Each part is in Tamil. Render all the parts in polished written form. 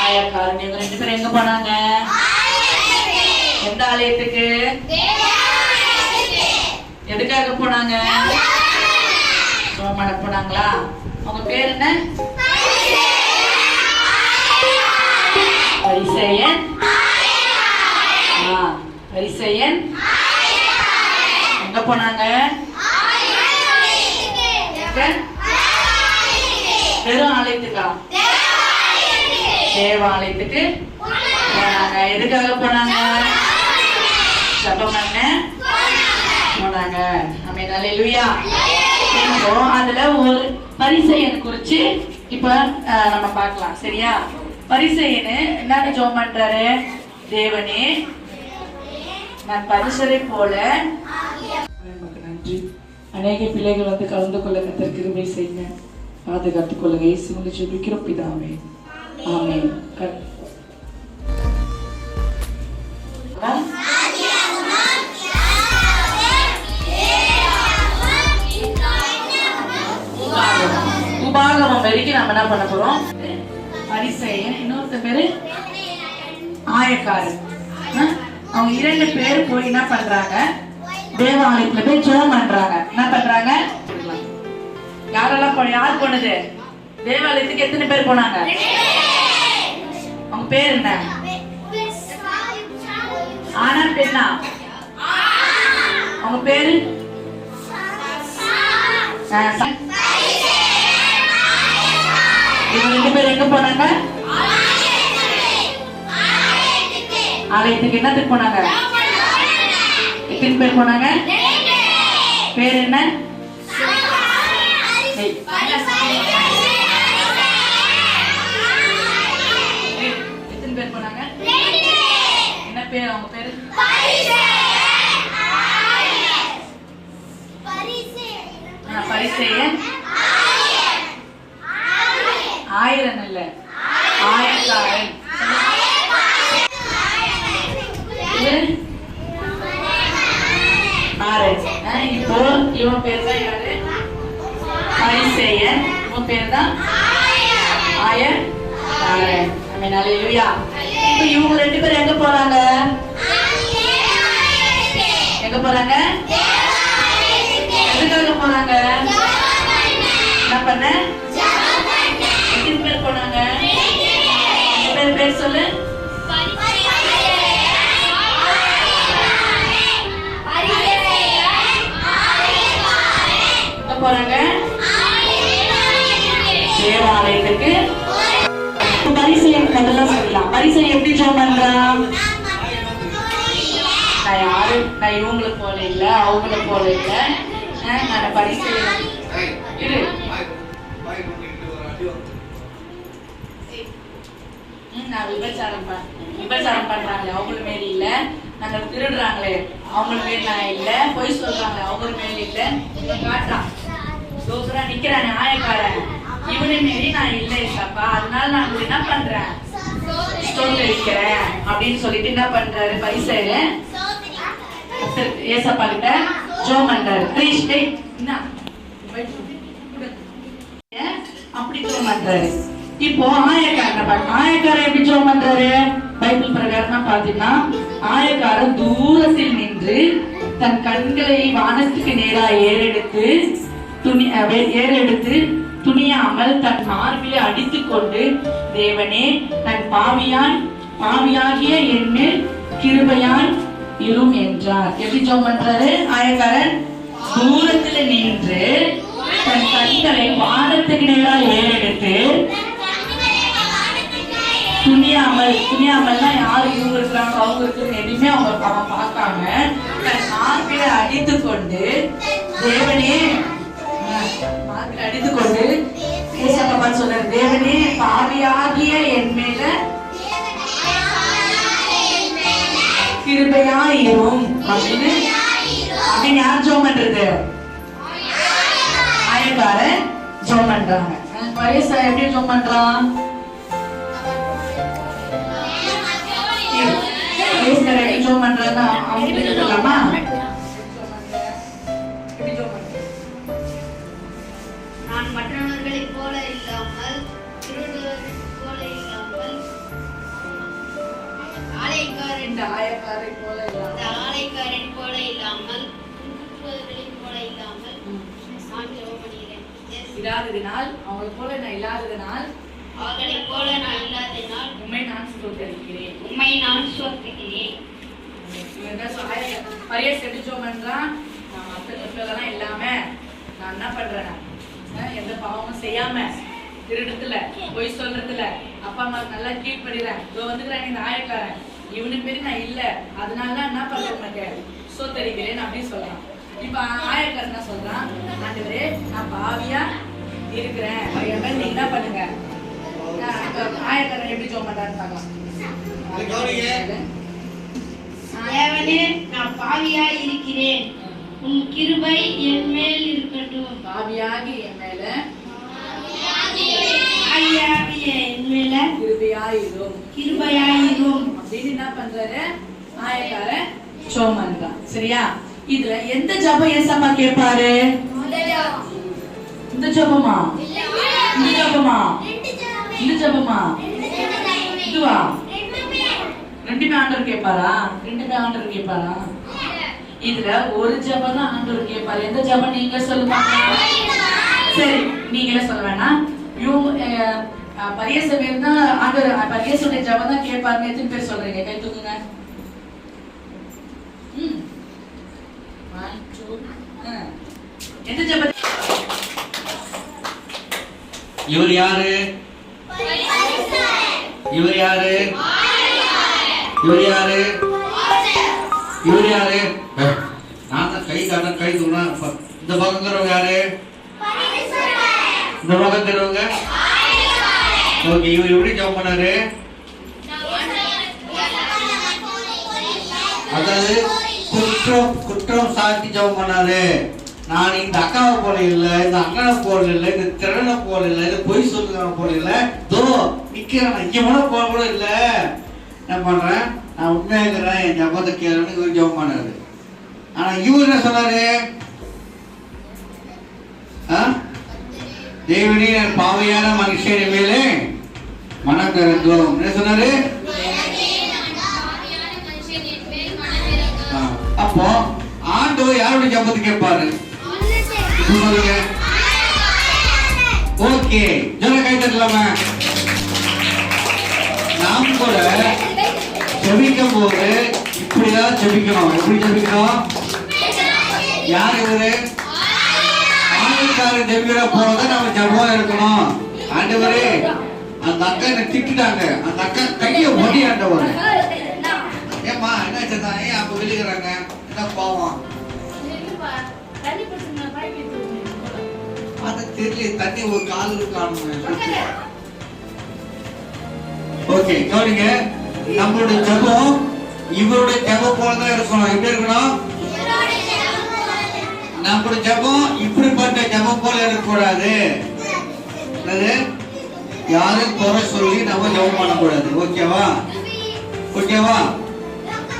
ஆயக்காரன். இவங்க 2 பேரும் எங்க போனாங்க? எந்த ஆலயத்துக்கு? எதுக்காக போனாங்க? ஜெபம் பண்ண போனாங்களா? அவங்க பேர் என்ன? பரிசேயன். பரிசேயன் எங்க போனாங்க? வெறும் ஆலயத்துக்கா? தேவாலயத்துக்கு போனாங்க. எதுக்காக போனாங்க? ஜெபம் பண்ண போனாங்க. ஆமென், அல்லேலூயா. அதுல ஒரு பரிசேயன் குறிச்சு இப்ப நம்ம பார்க்கலாம். சரியா? பரிசேயன் என்ன ஜெபம் பண்றாரு? தேவனே, நான் பரிசரை போல. நன்றி. அநேக பிள்ளைகள் வந்து கலந்து கொள்ள கர்த்தர் கிருபை செய்யுங்க, பாதுகாத்துக் கொள்ளுங்க. இயேசுவின் ஜெபிக்கிறோம் பிதாவே, ஆமென். உபாகமம் வரைக்கும் நம்ம என்ன பண்ண போறோம்? பரிசேயன், இன்னொருத்த பேரு ஆயக்காரன். அவங்க 2 பேர் போய் என்ன பண்றாங்க? தேவாலயத்துல போய் ஜெபம் பண்றாங்க. என்ன பண்றாங்க? யாரெல்லாம் யார் போனது? தேவாலயத்துக்கு எத்தனை பேர் போனாங்க? அவங்க பேர் என்ன? ஆனா பெண்ணா? அவங்க பேரு இவங்க 2 பேர் எங்க போனாங்க? ஆலயத்துக்கு. என்னத்துக்கு போனாங்க? எத்தனை பேர் போனாங்க? பேர் என்ன? எத்தனை பேர் போனாங்க? என்ன பேர் அவங்க பேரு? பரிசேயன். ஆயிரம் இல்ல, ஆயக்காரன். இப்போ இவன் பேர் தான் யாரு? பரிசேயன். இவன் பேர் தான் ஆயக்காரன். ஆமென், அல்லேலூயா. இப்போ இவங்க 2 பேரும் எங்க போறாங்க? எங்க போறாங்க? எதுக்காக போறாங்க? என்ன பண்ண? எத்தனை பேர் போனாங்க? பேர் சொல்லு. போறாங்க தேவாலயத்துக்கு. பரிசேயன் அதெல்லாம் சொல்லலாம். பரிசேயன் எப்படி ஜெபம் பண்றான்? நான் இவங்களை போல இல்ல, அவங்கள போல இல்ல. நான் பரிசேயன் இரு. நான் விபச்சாரம் பண்றாங்களே அவங்கள மாரி இல்ல, நாங்க திருடுறாங்களே அவங்கள மாரி நான் இல்ல, பொய் சொல்றாங்க அவங்கள மாரி இல்ல. காட்டுறான் சூப்பரா நிக்கிறானே ஆயக்காரன், இவனை மாரி நான் இல்ல ஏசப்பா, அதனால நான் என்ன பண்றேன்? ஸ்தோத்திரிக்கிறேன் அப்படின்னு சொல்லிட்டு என்ன பண்றாரு? பரிசேயன் ஏசப்பா கிட்ட ஜெபம் பண்றாரு. அப்படி ஜெபம் பண்றாரு. இப்போ ஆயக்காரன் எப்படி ஜெபம் பண்றாரு? பைபிள் பிரகாரமா பாத்தீங்கன்னா ஆயக்காரன் தூரத்தில் நின்று தன் கண்களை வானத்துக்கு நேரா ஏறெடுத்து துணியாமல் தன் மார்பிலே அடித்துக் கொண்டு, தேவனே, தன் பாவியாகிய என்மேல் கிருபையாய் இரும் என்றார். எப்படி ஜெபம் பண்றாரு? ஆயக்காரன் தூரத்துல நின்று தன் கண்களை வானத்துக்கு நேரா ஏறெடுத்து துணியாமல்னா யாரு இவங்க இருக்கிறாங்க அவங்க இருக்கிறது எதுவுமே அவன் பார்க்காம தன் மார்பில அடித்து கொண்டு, தேவனே மார்பில அடித்து கொண்டு சொல்றாரு, தேவனே பாவியாகிய என் மேல கிருபையாயிரும் அப்படின்னு யார் ஜெபம் பண்றது? ஆயக்காரன் ஜெபம் பண்றாங்க. பரிசேயன் எப்படி ஜெபம் பண்றான்? ஜெபம் பண்றதா அவங்க சொல்லலாமா? நான் மற்றவர்களைப் போல இல்லாமல் திருடுவதைப் போல இல்லாமல் ஆலைக்காரன் போல இல்லாமல் திருடுவதைப் போல இல்லாமல் நான் ஜெபம் பண்ணுகிறேன். இல்லாததினால் அவங்களை போல நான் இல்லாததினால் அவர்களைப் போல நான் இல்லாததினால் உம்மை நான் ஸ்தோத்திரிக்கிறேன். பரியாஸ் எப்படி ஜெபம் பண்றான்? நான் மற்றவங்களெல்லாம் இல்லாம நான் என்ன பண்றேன்? எந்த பாவமும் செய்யாம, திருடுத்துல, பொய் சொல்றதுல, அப்பா அம்மாவுக்கு நல்லா கீழ்படுறேன். இதோ வந்துக்கிறேன் இந்த ஆயக்காரன், இவனுக்கு பேரு நான் இல்ல, அதனால என்ன பண்றேன் உனக்கு சோத்தரிக்கிறேன் அப்படின்னு சொல்றான். இப்ப ஆயக்காரன் என்ன சொல்றான்? ஆண்டவரே நான் பாவியா இருக்கிறேன், நீங்க என்ன பண்ணுங்க. ஆயக்காரன் எப்படி ஜெபம் பண்றான்னு பார்க்கலாம். தேவனே நான் பாவியாய் இருக்கிறேன், உன் கிருபை என் மேல் இருக்கட்டும். பாவியாகி என் மேல கிருபையாயிரும் அப்படின்னு என்ன பண்றாரு ஆயக்காரன் ஜெபம் பண்றான். சரியா? இதுல எந்த ஜெபம் ஏசப்பா கேட்பாரு? இந்த ஜெபமா? இந்த ஜெபமா? இந்த ஜெபமா? இதுவா? ரெண்டுமே ஆண்டவர் கேட்பாரா? ரெண்டுமே ஆண்டவர் கேட்பாரா? இதுல ஒரு ஜெபம் தான் ஆண்டவர் கேட்பாரு. எந்த ஜெபம் நீங்க சொல்லுங்க. சரி, நீங்களே சொல்ல வேணாம். பரியாச பேர் தான் ஆண்டவர் பரியாசுடைய ஜெபம் தான் கேட்பாருன்னு எத்தனை பேர் சொல்றீங்க? கை தூக்குங்க. எந்த ஜெபம்? இவர் யாரு? இவர் யாரு? இவர் யாரு? இவர் யாரு? நான் தான் கை காட்டுறேன், கை தூக்குனா. இந்த பக்கம் இருக்கிறவங்க யாரு? இந்த பக்கம் இருக்கிறவங்க ஓகே. இவர் எப்படி ஜெபம் பண்ணாரு? அதாவது குற்றம் சாட்டி ஜெபம் பண்ணாரு. நான் இந்த அக்காவை போல இல்லை, இந்த அண்ணனை போல இல்லை, இந்த திறனை போல இல்லை, இந்த பொய் சொல்லுறவனை போல இல்லை, தோ நிக்கிறேன் இங்க கூட போல கூட இல்லை. என்ன பண்றேன்? நான் உண்மையா இருக்கிறேன், என் ஜபத்தை கேளுன்னு இவர் ஜெபம் பண்ணாரு. ஆனா இவர் என்ன சொன்னாரு? தேவனே பாவையான மனுஷன் மேலே மனம் கருதும். என்ன சொன்னாரு? அப்போ ஆண்டவர் யாருடைய ஜபத்தை கேட்பாரு? சொல்லுங்க. ஓகே, ஜன கை தட்டலாமா? நாம் கூட ஜெபிக்கும் போது இப்படிதான் ஜெபிக்கணும். எப்படி ஜெபிக்கணும்? யார் இவரு? ஆண்டவருக்காக ஜெபிக்கிற போது நம்ம ஜெபம் இருக்கணும். ஆண்டவரே அந்த அக்கா என்ன திட்டாங்க, அந்த அக்கா கைய ஒடி. ஆண்டவர் ஏமா என்ன செஞ்சாங்க? ஏன் அப்ப வெளிக்கிறாங்க? என்ன பாவம்? அது தெரியல, தண்ணி ஒரு காலுக்கு காணும். ஓகே, கவனிங்க. நம்மளுடைய ஜெபம் இவருடைய ஜெபம் போலதான் இருக்கணும். எப்படி இருக்கணும்? நம்மளுடைய ஜெபம் இப்படிப்பட்ட ஜெபம் போல இருக்கக்கூடாது. யாரும் குறை சொல்லி நம்ம ஜெபம் பண்ணக்கூடாது. ஓகேவா? ஓகேவா?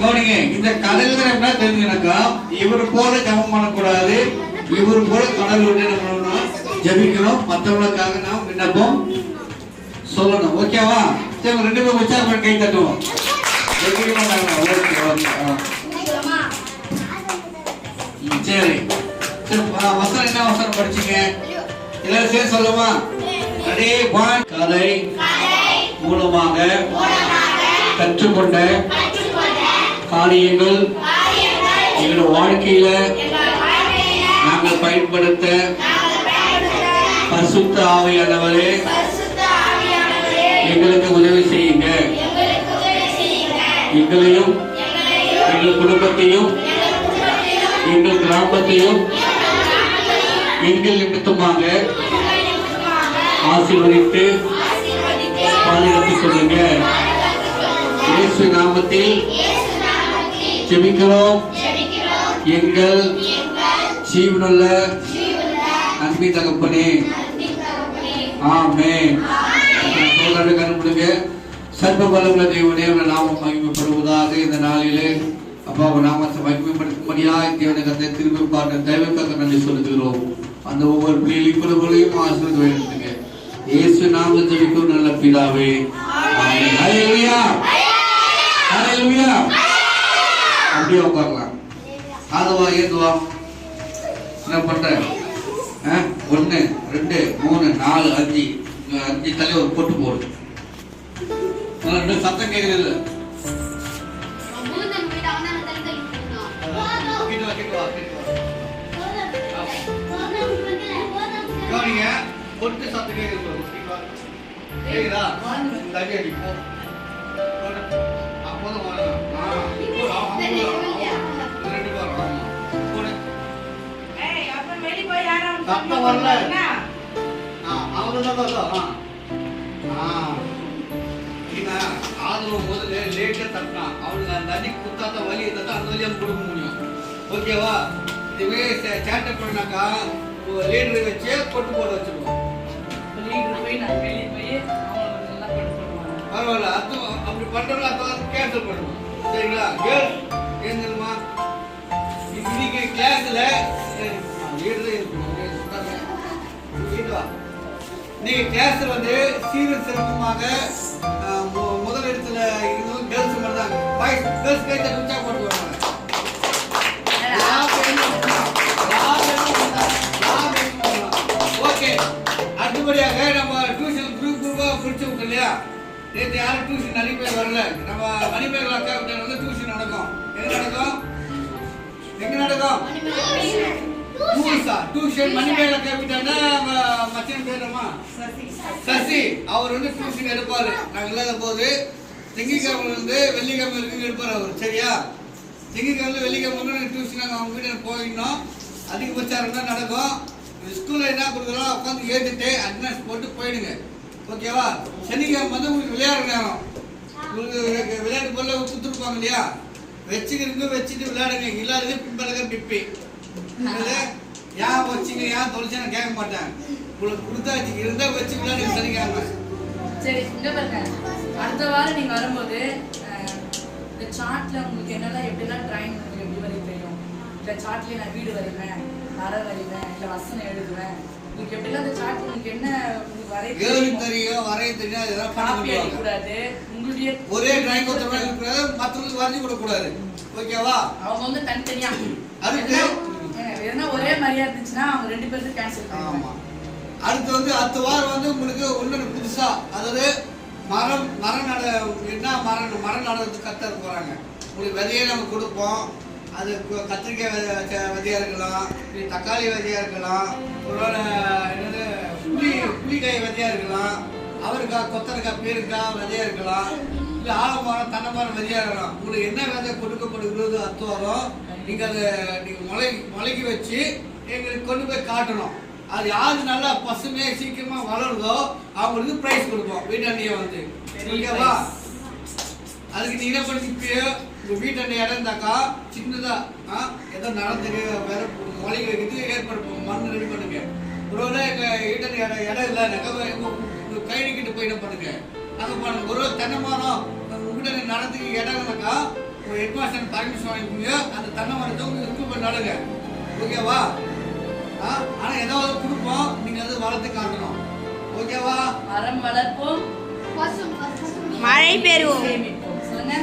கவனிங்க. இந்த கதையில என்ன தெரிஞ்சுனாக்கா, இவர் போல ஜெபம் பண்ணக்கூடாது, இவர் போல கடவுளுடைய நம்ம ஜெபிக்கணும். மற்றவங்களுக்காக நாம் விண்ணப்பம் சொல்லணும். ஓகேவா? சரி, ரெண்டு பேரும் உற்சாகம் பண்ணி கை தட்டுவோம். சரி, வசனம் என்ன வசனம் படிச்சீங்க? எல்லாரும் சேர்ந்து சொல்லுமா? கதை மூலமாக கற்றுக்கொண்ட காரியங்கள் எங்களோட வாழ்க்கையில நாங்கள் பயன்படுத்த பரிசுத்த ஆவியானவரே எங்களுக்கு உதவி செய்யுங்க. எங்களையும் எங்கள் குடும்பத்தையும் எங்கள் கிராமத்தையும் எங்கள் நிமித்தமாக ஆசீர்வதித்து பாதுகாத்து சொல்லுங்க. இயேசு நாமத்தில் ஜெபிக்கிறோம் எங்கள் ஜீவனுள்ள அன்பின் தகப்பனே. ஆமென். கருப்படுங்க. சர்வ பலமுள்ள தேவனே, நாமம் மகிமைப்படுவதாக. இந்த நாளிலே அப்பா நாமத்தை மகிமைப்படுத்தும்படியாக தேவனை கருத்தை திரும்பி பார்க்க தயவுக்காக நன்றி சொல்லுகிறோம். அந்த ஒவ்வொரு பிள்ளைகளையும் ஆசீர்வாதம் வேண்டுங்க. இயேசு நாமத்தில் ஜெபிக்கும் நல்ல பிதாவே. ஆமென். ஹல்லேலூயா. ஹல்லேலூயா. அப்படியே உட்காரலாம். அதுவா ஏதுவா என்ன பண்ற? 1 2 3 4 5 தலை ஒரு போட்டு போடு. ரெண்டு சத்தம் கேட்கறது. கவனிங்க, பொட்டு சத்தம் கேட்கறது. கேக்குதா? தள்ளி அடி போ. அப்போதான் வரணும். சத்தம் வரல. அவ்வளவுதான். ஆதரவு முதல்ல லேட்டா தட்டினான். அவனுக்கு அந்த அடி குத்தாத்த வலி இருந்தா அந்த வழியா கொடுக்க முடியும். ஓகேவா? இதுவே சேட்டை பண்ணாக்கா லீடரை வச்சு கொட்டு போட வச்சிருவோம். பரவாயில்ல. அப்படி பண்றோம்ல கேன்சல் பண்ணுவோம். சரிங்களா? கேர்ள்ஸ் ஏந்துமா இன்னைக்கு கிளாஸ்ல லீடரே இருக்கணும். நீங்க கிளாஸ்ல வந்து சீரியல் சிறப்புமாக முதல் இடத்துல இருந்தவங்க கேர்ள்ஸ் மட்டும் தான். பாய்ஸ் கேர்ள்ஸ் கைத்த குச்சா போட்டு வருவாங்க. ஓகே, அடுத்தபடியாக நம்ம டியூஷன் குரூப்பா பிரிச்சு விட்டோம் இல்லையா? நேற்று யாரும் டியூஷன் நிறைய பேர் வரல. நம்ம மணிமேகலை அக்கா வந்து டியூஷன் நடக்கும். எங்க நடக்கும்? டியூஷன் மணிமேகலை கேபிட்டானா மச்சன் பேருமா சசி. அவர் வந்து டியூஷன் எடுப்பாரு. நாங்க இல்லாத போது திங்கட்கிழமை இருந்து வெள்ளிக்கிழமை வரைக்கும் எடுப்பாரு அவர். சரியா? திங்கட்கிழமை வெள்ளிக்கிழமை டியூஷன் நாங்கள் அவங்க வீட்டில் போயிடணும். அதிகபட்சம் தான் நடக்கும். ஸ்கூல்ல என்ன கொடுக்குறோம் உட்காந்து ஏற்றுட்டு அட்டனன்ஸ் போட்டு போயிடுங்க. ஓகேவா? சனிக்கிழமை வந்து உங்களுக்கு விளையாடுற நேரம். உங்களுக்கு விளையாட்டு பொருள் கொடுத்துருப்பாங்க இல்லையா? வச்சுட்டு விளையாடுங்க. இல்லாதது பின்பலக பிப்பி. ஏன் வச்சுங்க ஏன் தொலைச்சு நான் கேட்க மாட்டேன். உங்களுக்கு கொடுத்தாச்சு இருந்தா வச்சு விளையாடுங்க சனிக்கிழமை. சரி, இங்க பாருங்க. அடுத்த வாரம் நீங்க வரும்போது இந்த சார்ட்ல உங்களுக்கு என்னெல்லாம் எப்படிலாம் டிராயிங் எப்படி வரைய தெரியும்? இந்த சார்ட்லயே நான் வீடு வரைவேன், மரம் வரைவேன், இல்ல வசனம் எழுதுவேன். உங்களுக்கு எப்படிலாம் அந்த சார்ட் உங்களுக்கு என்ன வரைய தெரியும் வரைய தெரியும். அதெல்லாம் காப்பி அடிக்க கூடாது. உங்களுடைய ஒரே டிராயிங் ஒருத்தர் இருக்கக்கூடாது, மற்றவங்களுக்கு வரைஞ்சி கூட கூடாது. ஓகேவா? அவங்க வந்து தனித்தனியா அதுக்கு ஏன்னா ஒரே மாதிரியா இருந்துச்சுன்னா அவங்க 2 பேருக்கு கேன்சல் பண்ணுவாங்க. அடுத்து வந்து அடுத்த வாரம் வந்து உங்களுக்கு ஒண்ணு புதுசா, அதாவது மரம் நடத்துக்கு கத்த போறாங்க. உங்களுக்கு விதையே நம்ம கொடுப்போம். அது கத்திரிக்காய் விதையா இருக்கலாம், தக்காளி விதையா இருக்கலாம், என்னது புளிக்காய் விதையா இருக்கலாம், அவருக்காய் கொத்தரக்காய் பேருக்காய் விதையா இருக்கலாம், இல்லை ஆலமரம் தென்னை மரம் விதையா இருக்கலாம். உங்களுக்கு என்ன விதை கொடுக்கப்படுகிறது அத்து வரும். நீங்க அதை முளைக்கி வச்சு எங்களுக்கு கொண்டு போய் காட்டணும். அது யாரு நல்லா பசுமையா சீக்கிரமா வளருதோ அவங்களுக்கு பிரைஸ் கொடுப்போம். வீட்டாண்டிய வந்து ஓகேவா? அதுக்கு நீ என்ன பண்ணிப்பியோ உங்க வீட்டாண்டிய இடம் இருந்தாக்கா சின்னதா ஏதோ நடந்துக்கு வேற முளைக்க வைக்கிறதுக்கு ஏற்பாடு மண் ரெடி பண்ணுங்க. ஒருவேளை எங்க வீட்டாண்டிய இடம் இல்லை கை நீக்கிட்டு போய் என்ன பண்ணுங்க அங்க பண்ணுங்க. ஒரு தென்னை மரம் உங்ககிட்ட நடந்துக்கு இடம் இருந்தாக்கா ஒரு ஹெட்மாஸ்டர் பர்மிஷன் வாங்கிக்கோங்க. அந்த தென்னை மரத்தை உங்களுக்கு நடுங்க. ஓகேவா? ஆனா ஏதாவது கொடுப்போம், நீங்க அது வளர்த்து காட்டணும். ஓகேவா? மரம் வளர்ப்போம், மழை பெறுவோம். சேமிப்போம். சொன்ன